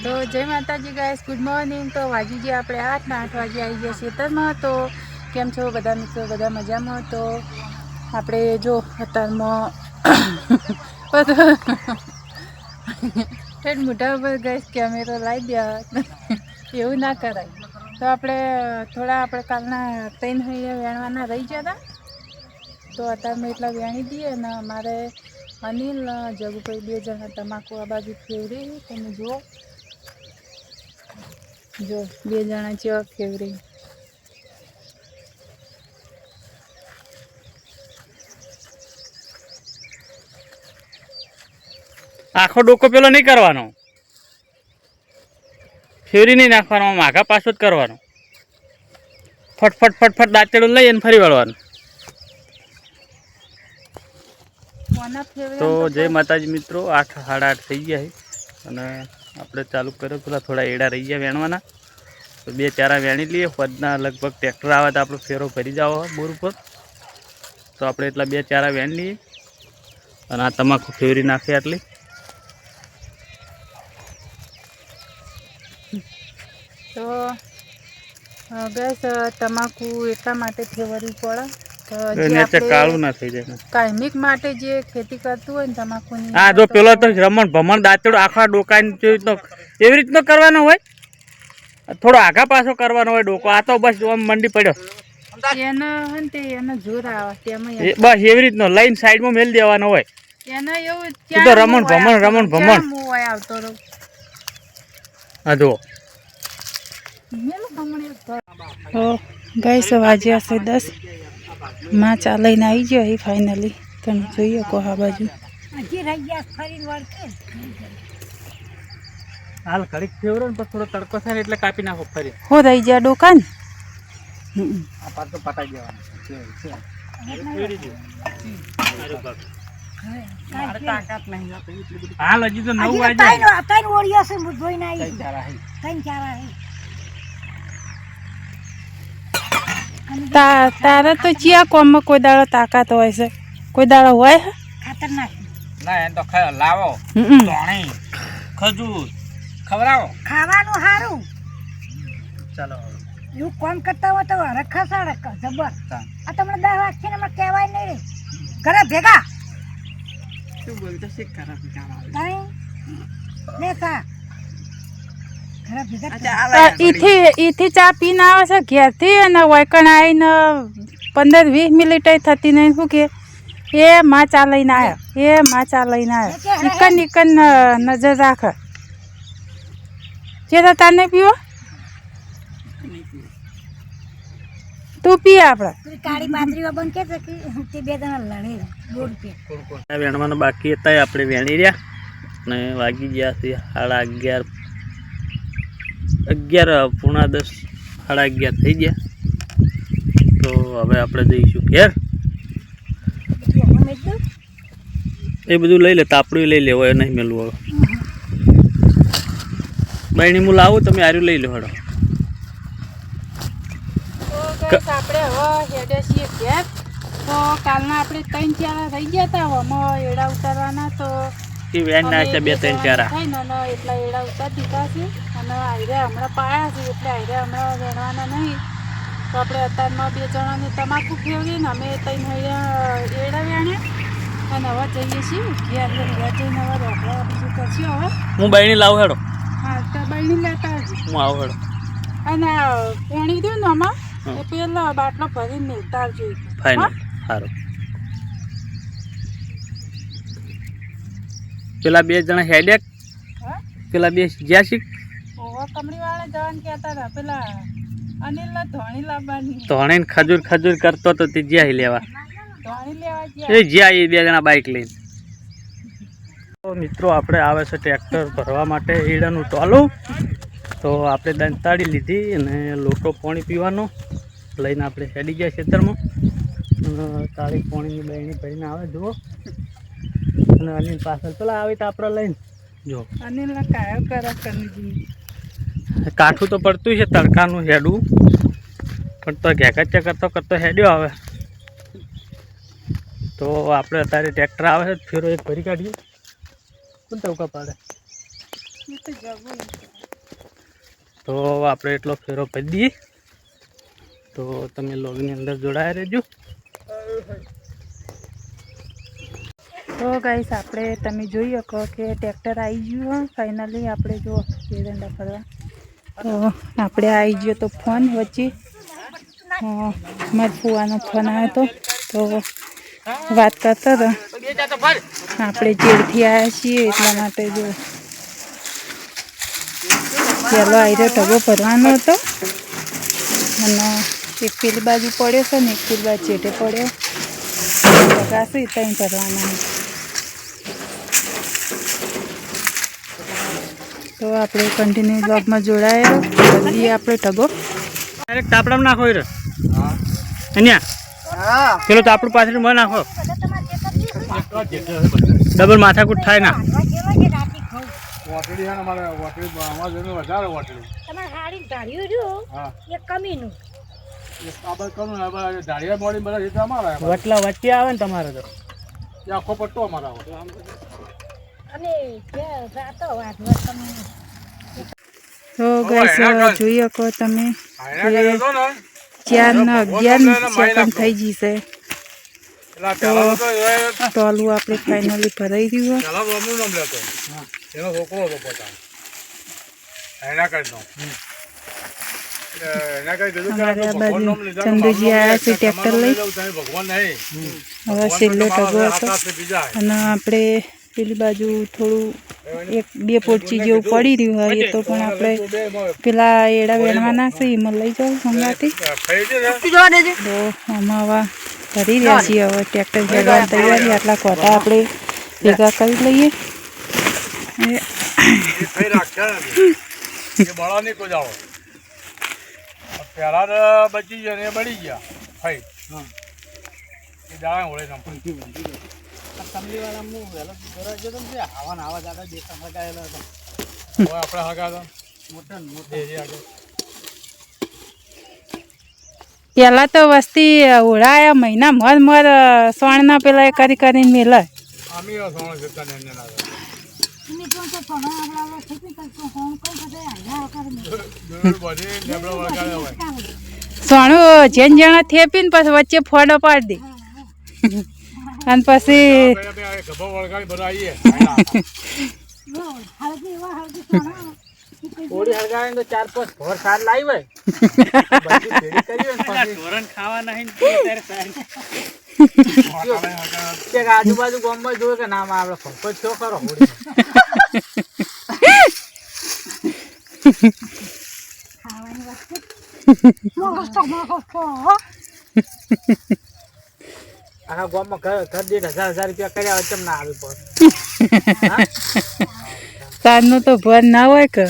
તો જય માતાજી ગાઈસ, ગુડ મોર્નિંગ। તો વાગી ગયા આપણે 8 ને 8 વાગે આવી ગયા ખેતરમાં। તો કેમ છો બધા મિત્રો? બધા મજામાં? તો આપણે જો અત્યારમાં મોઢા ઉપર ગાઈસ કેમેરો લાવી દયા, એવું ના કરાય। તો આપણે આપણે કાલના 3 વેણવાના રહી ગયા હતા, તો અત્યારમાં એટલા વેણી દઈએ ને અમારે અનિલ જગુભાઈ 2 જણા તમાકુ આ બાજુ ફેવરી। તમે જુઓ, જો 2 જણા જેવા ફેવરી। આખો ડોકો પેલો નહીં કરવાનો, ફેરી નહીં નાખવાનો, માઘા પાછો જ કરવાનો। ફટફટ ફટફટ દાંતેડું લઈ અને ફરી વળવાનું। તો જય માતાજી મિત્રો, 8 સાડા 8 થઈ ગયા છે અને આપણે ચાલુ કર્યો। પેલા થોડા એડા રહી ગયા વેણવાના, તો 2 ચારા વેણી લઈએ। ફદના લગભગ ટ્રેક્ટર આવે તો આપણો ફેરો ભરી જાવ બોર ઉપર, તો આપણે એટલા 2 ચારા વેણી લઈએ અને આ તમાકુ ફેરી નાખીએ આટલી। તો ગેસ તમાકુ એટલા માટે ફેરવવી પડે કે કાળું ના થઈ જાય। કાયમિક માટે જે ખેતી કરતું હોય ને તમાકુની, હા જો પેલો તો રમણ ભમણ દાંતેડો આખા ડોકાની એવી રીતનો કરવાનો હોય, થોડો આગા પાછો કરવાનો હોય ડોકો। આ તો બસ આમ મંડી પડ્યો, એનો જોર આવે તેમાં બસ એવી રીતનો લાઈન સાઈડમાં મેલ દેવાનો હોય। એનો એવું તો રમણ ભમણ હોય આવતો રહો। હા જો ગઈ વાજ્યા છે 10, માં ચાલીને આવી ગયો અહીં ફાઇનલી। તમે જોઈએ કહો આ બાજુ હાલ ઘડીક ફેવરો ને પછી થોડો તડકો થાય ને એટલે કાપી નાખો ફરી। હો રહી ગયા ડોકા ને આ પાછો પટાઈ દેવાનો। હાલ હજી તો 9 વાગે। તારે તો ચિયા કોમમાં કોઈ દાડો તાકાત હોય છે? કોઈ દાડો હોય ખતરનાક ના, એમ તો લાવો ધોણી ખજૂર ખવડાવો, ખાવાનું સારું। ચાલો એવું કોમ કરતા હોય તો રખા સાડા જબર। આ તમને 10 વાગ્યા ને કહેવાય નહીં રે ઘરે ભેગા શું બોલતો શીખ ખરા ઈથી ચા પીને આવે છે ઘેરથી, અને વૈકણ આવીને 15-20 મિનિટ થતી નહીં। શું કે એ માં ચા લઈને આવ્યા, એ માં ચા લઈને આવ્યા, ઇકન નજર રાખે। જે તો તાર પીવો, તું પી આપણે કાળી બાજરી બંધ કે તે 2 જણા લડે બોલ પે વેણવાનું બાકી હતા, આપણે વેણી રહ્યા ને વાગી ગયા છે 11:30, 11 પૂણા 10, 11:30 થઈ ગયા। તો હવે આપણે જઈશું ઘેર। એ બધું લઈ લે, તાપડું લઈ લેવો, એ નહીં મેળવું હવે। બાયણી હું લાવું, તમે આર્યું લઈ લો હડો। આપણે હવે હેડે છીએ ઘેર। તો કાલના આપણે 3 ચારા થઈ ગયા હતા, આમાં એડા ઉતારવાના, તો એ વેણ ના છે 2-3 ચારા એટલા એડા ઉતાર દીધા છે અને આયરે હમણાં પાયા છે, એટલે આયરે હમણાં વેણવાના નહીં। તો આપણે અત્યારમાં 2 જણાને તમાકુ ફેરવીને અમે 3 એડા વેણ્યા અને હવે જઈએ છીએ ઘેર। ઘેર જઈને હવે રોટલા બીજું કરશું હવે। હું બાયણી લાવું હેડો। હા તો બહેણી લેતા આવજો, હું આવું હેડો। અને વેણી દઉં ને આમાં એ પેલો બાટલો ભરીને મેળતા આવજો। ફાઇનલ સારું। પેલા 2 જણા હેડેક, પેલા 2 જ્યાં શીખ કમરી વાળા જવાનું કહેતા હતા, પેલા અનિલ ધોણી લાવવાની, ધોણી ખજૂર કરતો તો તે જ્યાં લેવા ધોણી લેવા એ જ્યાં એ 2 જણા બાઇક લઈને। તો મિત્રો આપણે આવે છે ટ્રેક્ટર ભરવા માટે ઈડાનું ટોલું। તો આપણે દંતાળી લીધી અને લોટો પાણી પીવાનો લઈને આપણે હેડી ગયા ખેતરમાં। તાળી પાણીની બહેણી ભરીને આવે જુઓ, અને અનિલ પાછળ પેલા આવી તો આપણે લઈને જો અનિલ કાયો કરે કરી કાઠું તો પડતું છે તડકાનું હેડવું, પણ તો ઘેકચ્યા કરતો હેડ્યો આવે। તો આપણે અત્યારે ટ્રેક્ટર આવે છે, ફેરો એક ભરી કાઢીએ। કોણ ટવકા પાડે એ તો જવું તો આપણે એટલો ફેરો કરી દઈએ, તો તમે લોગની અંદર જોડાયા રહેજો. તો ગાઈસ આપણે તમે જોઈ શકો કે ટ્રેક્ટર આવી ગયું ફાઇનલી. આપણે જો એરંડા ફરવા તો આપણે આવી ગયો તો ફોન વચ્ચે મારા ફુવાનો ફોન આવ્યો તો વાત કરતા હતા. આપણે જેલથી આવ્યા છીએ એટલા માટે જો પેલો આયરો ઢગો ભરવાનો હતો અને એક પેલી બાજુ પડ્યો છે ને એક પેલી બાજુ ચેટે પડ્યો ટકાશે ત્યાં ભરવાના. તો આપણે કન્ટિન્યુ બ્લોગમાં જોડાયા જલ્દી આપણે ઢગો ડાયરેક્ટ તાપડામાં નાખો એ અહીંયા પેલો તાપડું પાછળ માં નાખો, ડબલ માથાકૂટ થાય ના. વટલા વચ્ચે આવે ને તમારે તો આખો પટ્ટો અમારા. તો ગાઈસ જોઈ શકો તમે 4 ને 11 સેકન્ડ થઈ જશે. તો ટોલું આપણે ફાઇનલી ભરાઈ રહ્યું. અમારે આ બાજુ ચંદુજી આવ્યા છે ટ્રેક્ટર લઈ. હવે છેલ્લો ઢગો હતો અને આપણે પેલી બાજુ થોડું 1-2 પોટચી જેવું પડી રહ્યું હોય એ તો પણ આપણે પેલા એડા વેણવાના છે એમાં લઈ જાઉં હમણાંથી. તો આમાં હવે ભરી રહ્યા છીએ. હવે ટ્રેક્ટર જવાની તૈયારી. આટલા કોટા આપણે ભેગા કરી લઈએ. પેલા તો વસ્તી ઓળાયા મહિના મર સોણના પેલા કરી કરીને મેલા. સોણું જેન જણા થેપીને પછી વચ્ચે ફોડો પાડી દે અને પછી થોડી હળગાવે તો 4-5 ઘર સાર લાવી હોય ધોરણ ખાવા નહીં આજુબાજુ ગામમાં જોયું કે નામ આપણે ફંકો છો કરો આખા ગામમાં ઘર દીઠ 1000 રૂપિયા કર્યા ચમ ના આવી પડે. તારનો તો ભર ના હોય કે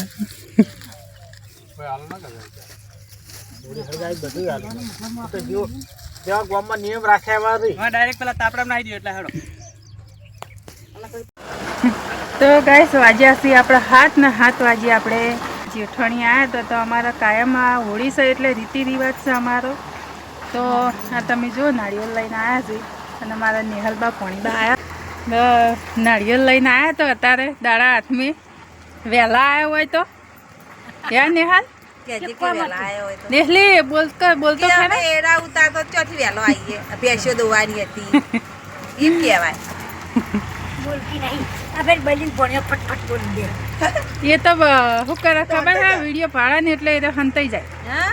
નિયમ રાખ્યા ડાયરેક્ટ પેલા તાપડામાં નાખી દો એટલે હેડો. તો ગાઈસ વાગ્યા છીએ આપણે 7 વાગે આપણે જેઠાણી આવ્યા તો અમારા કાયમ આ હોળી છે એટલે રીતિ રિવાજ છે અમારો. તો આ તમે જો નાળિયેર લઈને આવ્યા છે અને મારા નેહલબા પોણીબા આવ્યા. નાળિયેર લઈને આવ્યા તો અત્યારે દાડા હાથમાં વહેલા આવ્યો હોય તો યાર નેહાલ નેહલી બોલતો ખરા એડા ઉતારતો ચોથી વહેલો આવીએ ભેંસો દોવાની હતી એમ કહેવાય. બોલતી નહીં આ ફેર બલીન ભણ્યો ફટફટ બોલી દે. એ તો શું કરે ખબર છે વિડીયો ભાડા ને એટલે એ તો હંતાઈ જાય હા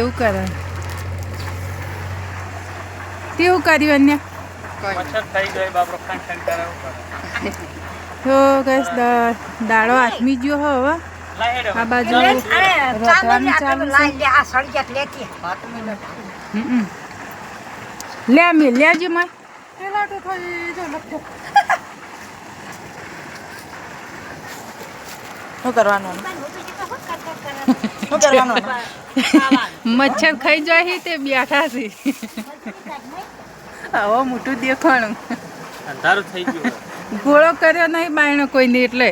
એવું કરે. તેવું કર્યું અન્ય મચ્છર થઈ ગયો બાપરો ખાન કરાવો. તો ગેસ દાડો આથમી ગયો હો હવે. આ બાજુ રોટવાનું ચાલુ છે. આ સળિયાત લેતી લે મે લેજો માં શું કરવાનું મચ્છર ખાઈ જાય તે બેઠા છે. હવે મોટું દેખાણું અંધારું થઈ ગયું. ગોળો કર્યો નહીં બાયણો કોઈને એટલે.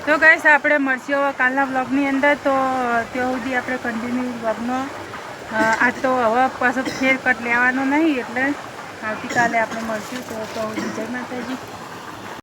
તો ગાઈસ આપણે મળશું હવે કાલના બ્લોગની અંદર. તો ત્યાં સુધી આપણે કન્ટિન્યુ બ્લોગનો આજ તો હવે પાછો ફેર કટ લેવાનો નહીં એટલે આવતીકાલે આપણે મળશું. તો જય માતાજી.